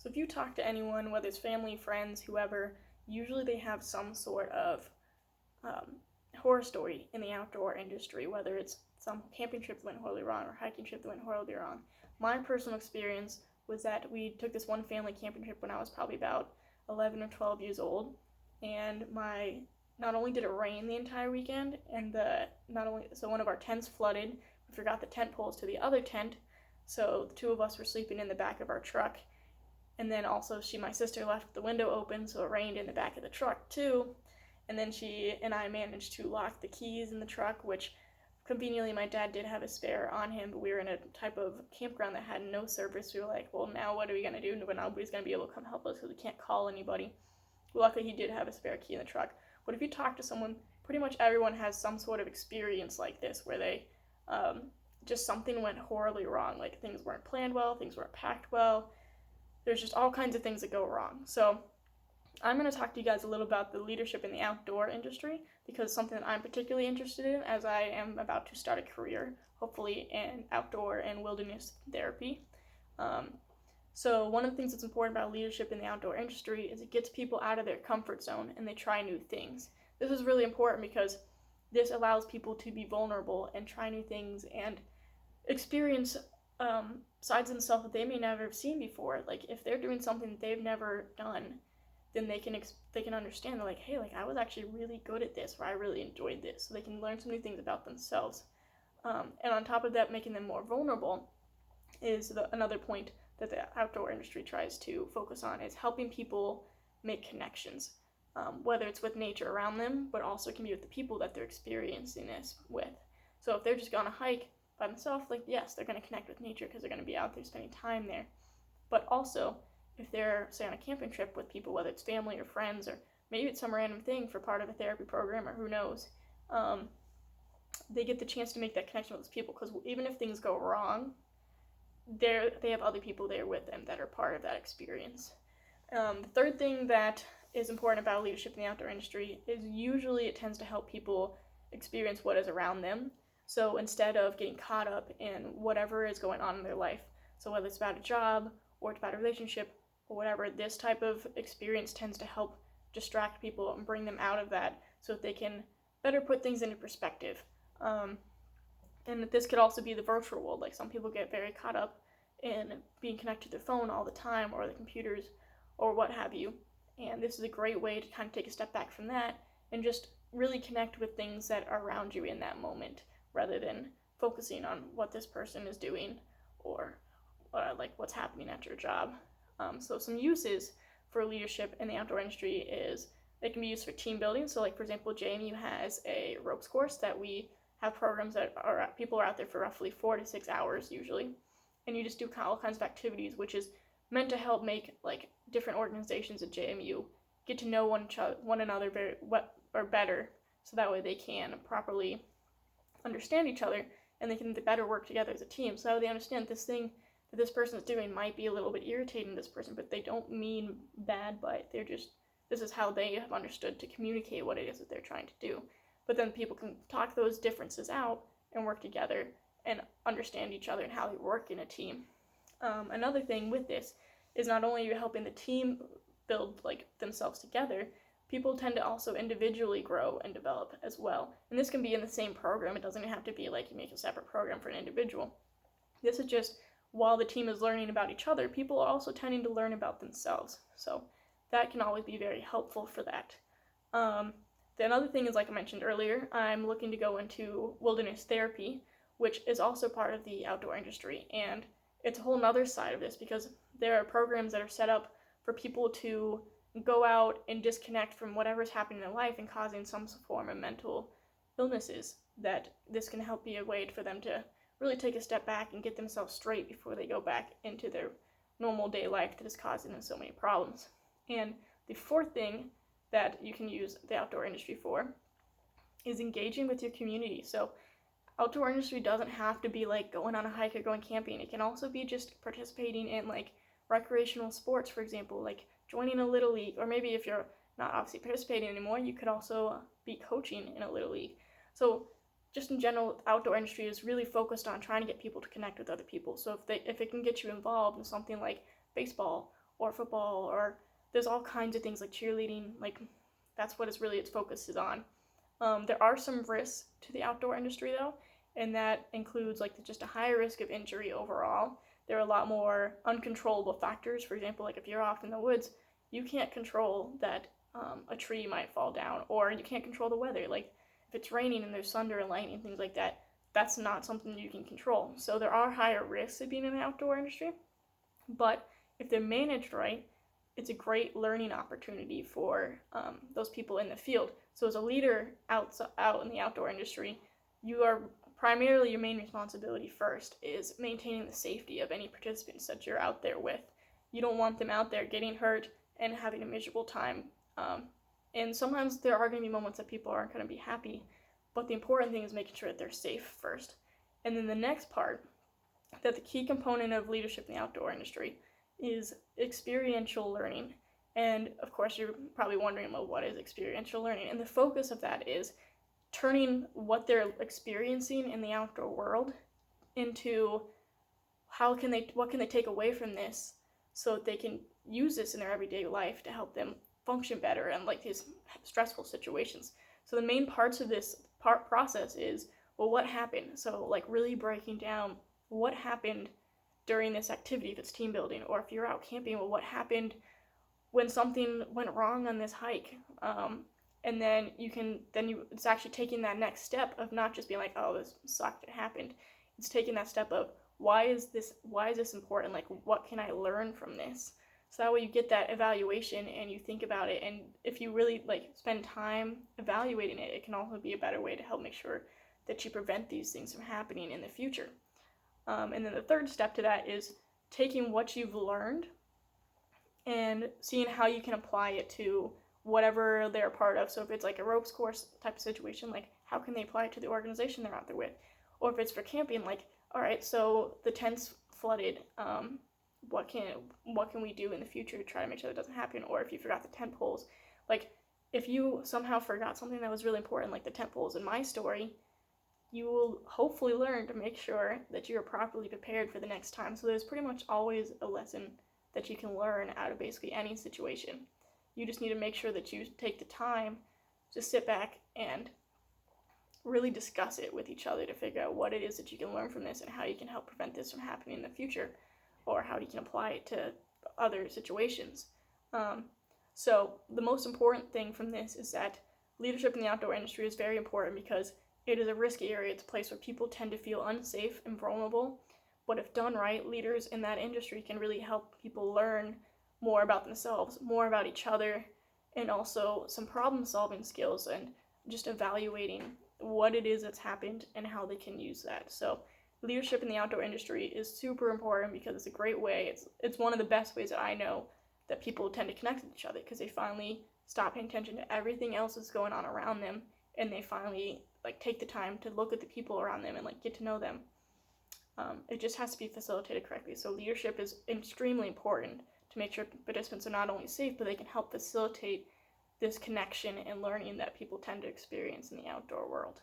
So if you talk to anyone, whether it's family, friends, whoever, usually they have some sort of horror story in the outdoor industry, whether it's some camping trip that went horribly wrong or hiking trip that went horribly wrong. My personal experience was that we took this one family camping trip when I was probably about 11 or 12 years old, and not only did it rain the entire weekend, and so one of our tents flooded. We forgot the tent poles to the other tent, so the two of us were sleeping in the back of our truck. And then also my sister left the window open, so it rained in the back of the truck too. And then she and I managed to lock the keys in the truck, which conveniently my dad did have a spare on him, but we were in a type of campground that had no service. We were like, well, now what are we going to do? Nobody's going to be able to come help us because we can't call anybody. Luckily, he did have a spare key in the truck. But if you talk to someone, pretty much everyone has some sort of experience like this where they just something went horribly wrong. Like things weren't planned well, things weren't packed well. There's just all kinds of things that go wrong. So I'm going to talk to you guys a little about the leadership in the outdoor industry, because it's something that I'm particularly interested in as I am about to start a career, hopefully in outdoor and wilderness therapy. So one of the things that's important about leadership in the outdoor industry is it gets people out of their comfort zone and they try new things. This is really important because this allows people to be vulnerable and try new things and experience sides of themselves that they may never have seen before. Like if they're doing something that they've never done, then they can understand. They're like, hey, like I was actually really good at this, or I really enjoyed this. So they can learn some new things about themselves. And on top of that, making them more vulnerable is another point that the outdoor industry tries to focus on, is helping people make connections, whether it's with nature around them, but also can be with the people that they're experiencing this with. So if they're just going to hike by themselves, like yes, they're going to connect with nature because they're going to be out there spending time there. But also, if they're, say, on a camping trip with people, whether it's family or friends, or maybe it's some random thing for part of a therapy program, or who knows, they get the chance to make that connection with those people, because even if things go wrong, they have other people there with them that are part of that experience. The third thing that is important about leadership in the outdoor industry is usually it tends to help people experience what is around them. So instead of getting caught up in whatever is going on in their life, so whether it's about a job or it's about a relationship or whatever, this type of experience tends to help distract people and bring them out of that so that they can better put things into perspective. And this could also be the virtual world. Like some people get very caught up in being connected to their phone all the time, or the computers, or what have you. And this is a great way to kind of take a step back from that and just really connect with things that are around you in that moment, rather than focusing on what this person is doing or like what's happening at your job. So some uses for leadership in the outdoor industry is they can be used for team building. So like for example, JMU has a ropes course that we have programs that people are out there for roughly 4 to 6 hours usually, and you just do all kinds of activities, which is meant to help make like different organizations at JMU get to know one another better, so that way they can properly understand each other and they can better work together as a team. So they understand this thing that this person is doing might be a little bit irritating to this person, but they don't mean bad by it. This is how they have understood to communicate what it is that they're trying to do. But then people can talk those differences out and work together and understand each other and how they work in a team. Another thing with this is not only are you helping the team build like themselves together, people tend to also individually grow and develop as well. And this can be in the same program. It doesn't have to be like you make a separate program for an individual. This is just while the team is learning about each other, people are also tending to learn about themselves. So that can always be very helpful for that. The another thing is, like I mentioned earlier, I'm looking to go into wilderness therapy, which is also part of the outdoor industry. And it's a whole nother side of this, because there are programs that are set up for people to go out and disconnect from whatever's happening in their life and causing some form of mental illnesses, that this can help be a way for them to really take a step back and get themselves straight before they go back into their normal day life that is causing them so many problems. And the fourth thing that you can use the outdoor industry for is engaging with your community. So outdoor industry doesn't have to be like going on a hike or going camping. It can also be just participating in like recreational sports, for example, like joining a little league, or maybe if you're not obviously participating anymore, you could also be coaching in a little league. So just in general, the outdoor industry is really focused on trying to get people to connect with other people. So if it can get you involved in something like baseball or football, or there's all kinds of things like cheerleading. Like that's what its focus is on. There are some risks to the outdoor industry though, and that includes like just a higher risk of injury overall. There are a lot more uncontrollable factors. For example, like if you're off in the woods, you can't control that a tree might fall down, or you can't control the weather. Like if it's raining and there's thunder and lightning, things like that, that's not something you can control. So there are higher risks of being in the outdoor industry, but if they're managed right, it's a great learning opportunity for those people in the field. So as a leader out in the outdoor industry, you are primarily, your main responsibility first is maintaining the safety of any participants that you're out there with. You don't want them out there getting hurt and having a miserable time. And sometimes there are going to be moments that people aren't going to be happy, but the important thing is making sure that they're safe first. And then the next part, that the key component of leadership in the outdoor industry is experiential learning. And of course, you're probably wondering, well, what is experiential learning? And the focus of that is turning what they're experiencing in the outdoor world into what can they take away from this so that they can use this in their everyday life to help them function better in like these stressful situations. So the main parts of this process is, well, what happened? So like really breaking down what happened during this activity, if it's team building, or if you're out camping, well, what happened when something went wrong on this hike? And then it's actually taking that next step of not just being like, oh, this sucked, it happened. It's taking that step of, why is this important? Like, what can I learn from this? So that way you get that evaluation and you think about it. And if you really like spend time evaluating it, it can also be a better way to help make sure that you prevent these things from happening in the future. And then the third step to that is taking what you've learned and seeing how you can apply it to whatever they're a part of. So if it's like a ropes course type of situation, like how can they apply it to the organization they're out there with? Or if it's for camping, like, all right, so the tent's flooded, what can we do in the future to try to make sure that doesn't happen? Or if you forgot the tent poles, like if you somehow forgot something that was really important, like the tent poles in my story, you will hopefully learn to make sure that you're properly prepared for the next time. So there's pretty much always a lesson that you can learn out of basically any situation. You just need to make sure that you take the time to sit back and really discuss it with each other to figure out what it is that you can learn from this and how you can help prevent this from happening in the future, or how you can apply it to other situations. So the most important thing from this is that leadership in the outdoor industry is very important because it is a risky area. It's a place where people tend to feel unsafe and vulnerable. But if done right, leaders in that industry can really help people learn more about themselves, more about each other, and also some problem-solving skills and just evaluating what it is that's happened and how they can use that. So leadership in the outdoor industry is super important because it's a great way. It's one of the best ways that I know that people tend to connect with each other, because they finally stop paying attention to everything else that's going on around them, and they finally like take the time to look at the people around them and like get to know them. It just has to be facilitated correctly. So leadership is extremely important to make sure participants are not only safe, but they can help facilitate this connection and learning that people tend to experience in the outdoor world.